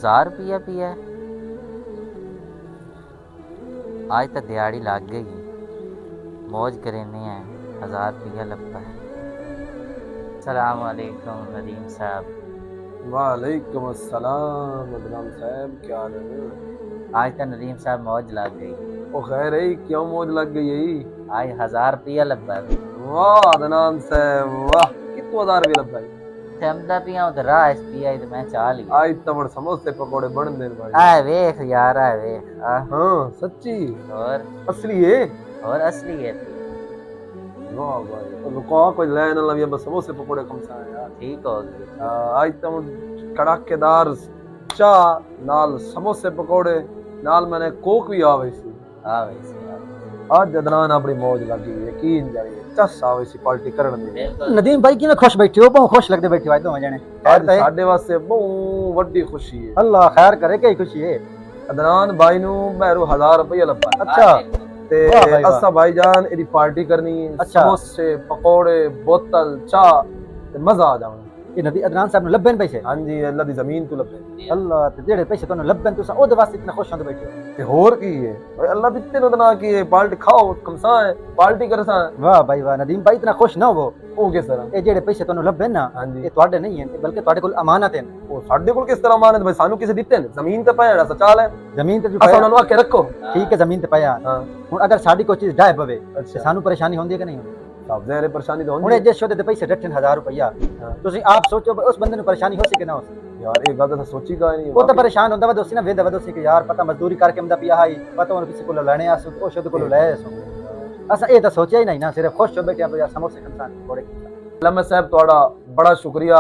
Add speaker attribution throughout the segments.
Speaker 1: 1000 रुपया पिया है। आज तो दिहाड़ी लग गई, मौज करेने हैं, 1000 रुपया लपा है। सलाम वालेकुम नदीम साहब।
Speaker 2: वालेकुम अस्सलाम अदनान साहब, क्या हाल है?
Speaker 1: आज तो नदीम साहब मौज लग गई।
Speaker 2: ओ खैर है, क्यों मौज लग गई है?
Speaker 1: आज 1000 रुपया लपा है।
Speaker 2: वाह अदनान साहब वाह, कितने 1000 रुपये लग भाई?
Speaker 1: चमदा पिया उधर राह पिया तो मैं चाह लिया।
Speaker 2: आज तमड़ समोसे पकोड़े बन दे भाई।
Speaker 1: आ वेख यार, आ वेख
Speaker 2: हाँ सच्ची
Speaker 1: और
Speaker 2: असली है।
Speaker 1: और असली है।
Speaker 2: वाह भाई, तो लुका कोई ले ना लविया, बस समोसे पकोड़े कम सा है यार।
Speaker 1: ठीक हो गई।
Speaker 2: आज तमड़ कड़ाकेदार चाह नाल समोसे पकोड़े नाल मैंने कोक भी आवे सी।
Speaker 1: वैसे
Speaker 2: आज अदनान अपनी मौज लगी यकीन जारी चस आवे सी पार्टी करन दी।
Speaker 1: बिल्कुल।
Speaker 3: नदीम भाई किवें खुश बैठे हो? बहुत खुश लगदे बैठे हो आज दोवें जने।
Speaker 2: आज साडे वास्ते बहुत वड्डी खुशी है।
Speaker 3: अल्लाह खैर करे, कई खुशी है।
Speaker 2: अदनान भाई नू मैरू 1000 रुपया लब्बा
Speaker 3: अच्छा
Speaker 2: ते
Speaker 3: वाह भाई वाह।
Speaker 2: असा भाईजान एदी पार्टी करनी,
Speaker 3: अच्छा।
Speaker 2: समोसे पकोड़े बोतल चाह ते मजा आ जावना।
Speaker 3: ये नदी अदनान साहब ने लब्बे पैसे।
Speaker 2: हां जी, अल्लाह दी जमीन तो लब्बे
Speaker 3: अल्लाह ते जेड़े पैसे तोने लब्बे तुसा ओदे वास्ते इतने खुश होंदे बैठे हो।
Speaker 2: ते होर की है ओए, अल्लाह दित्ते नु तना की है, पार्टी खाओ कमसा है, पार्टी करसा।
Speaker 3: वाह भाई वाह नदीम भाई, इतना खुश ना हो।
Speaker 2: ओ किस तरह?
Speaker 3: ये जेड़े पैसे तोने लब्बे ना,
Speaker 2: हां जी,
Speaker 3: ये ਤੁਹਾਡੇ नहीं है बल्कि ਤੁਹਾਡੇ ਕੋਲ अमानत है।
Speaker 2: ओ साडे कोल किस तरह माने भाई? सानू किसे दित्ते ने? जमीन ते पाया सचाल है,
Speaker 3: जमीन ते जो
Speaker 2: असा
Speaker 3: पाया,
Speaker 2: उन्हां नु आके रखो।
Speaker 3: ठीक है जमीन ते पाया।
Speaker 2: हां
Speaker 3: हुन अगर साडी कोई चीज डाय पवे ते
Speaker 2: अच्छा,
Speaker 3: सानू परेशानी होंदी है कि नहीं होंदी?
Speaker 2: सब ज़ाहिर परेशानी तो
Speaker 3: हुन
Speaker 2: होंदी
Speaker 3: जे शोदे ते पैसे डट्ठन 1000 रुपया,
Speaker 2: हाँ।
Speaker 3: ਤੁਸੀਂ आप सोचो उस बंदे नु परेशानी हो सके ना हो सके।
Speaker 2: यार ये गल तो सोची का नहीं।
Speaker 3: वो तो परेशान होंदा वदोसी ना वेंदा वदोसी कि यार पता मजदूरी करके हमदा पिया हाई, पता उन किसी को लेने आसु ओ शोद को ले आसु। असा ए तो सोचा ही नहीं ना, सिर्फ खुश हो बैठे यार समोसे खंसान थोड़े।
Speaker 2: लम्मा साहब ਤੁਹਾਡਾ बड़ा शुक्रिया,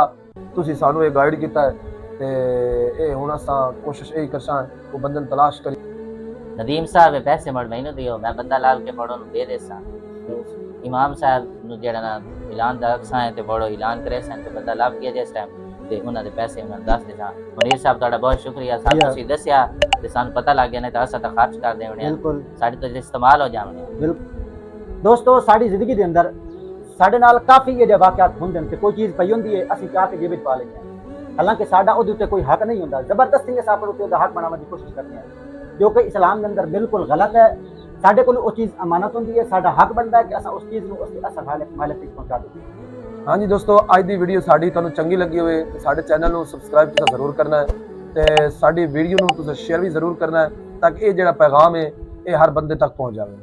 Speaker 2: ਤੁਸੀਂ ਸਾਨੂੰ ਇਹ ਗਾਈਡ ਕੀਤਾ ਹੈ ਤੇ ਇਹ ਹੁਣ ਅਸਾਂ ਕੋਸ਼ਿਸ਼ ਇਹ ਕਰਸਾਂ ਉਹ ਬੰਦੇ ਨੂੰ ਤਲਾਸ਼ ਕਰੀ।
Speaker 1: नदीम साहब पैसे मड़ मैनू दियो, मैं बंदा लाल के पढ़ो दे देसा। इमाम साहब नु जेड़ा ना ऐलान दा अक्सा है ते बड़ो ऐलान करे सन ते बंदा लाभ किया जिस टाइम ते उन्हां दे पैसे उन्हां दस देसा। मुनीर साहब ਤੁਹਾਡਾ बहुत शुक्रिया, साहब ਤੁਸੀਂ ਦੱਸਿਆ ਤੇ ਸਾਨੂੰ ਪਤਾ ਲੱਗ ਗਿਆ, ਨਹੀਂ ਤਾਂ ਅਸਾਂ ਤਾਂ ਖਰਚ ਕਰ ਦੇਵਣੇ
Speaker 3: बिल्कुल
Speaker 1: ਸਾਡੇ ਤੋਂ ਇਸਤੇਮਾਲ ਹੋ ਜਾਵਣੇ।
Speaker 3: बिल्कुल दोस्तों, साडी जिंदगी दे अंदर साडे नाल काफी ये वाकयात हुंदे ने कि कोई चीज पई हुंदी है असि चाह के जेब विच पा लेंगे हैं, हालांकि साडा ओदे उत्ते कोई हक नहीं हुंदा। जबरदस्ती असां अपने उत्ते हक बनाने की कोशिश करते हैं, जो कि इस्लाम के अंदर बिल्कुल गलत है। साडे कोल ओ चीज अमानत हुंदी है, साडा हक बनदा है कि असां उस चीज नु उसके असल मालिक तक पहुंचा दें।
Speaker 2: हाँ जी दोस्तों, आज की वीडियो साड़ी तुहानू चंगी लगी होवे तो साडे चैनल नू सबसक्राइब तुसां जरूर करना है ते साडी वीडियो नू तुसां शेयर भी जरूर करना है ताकि ये जेड़ा पैगाम है ये हर बंदे तक पहुंच जाए।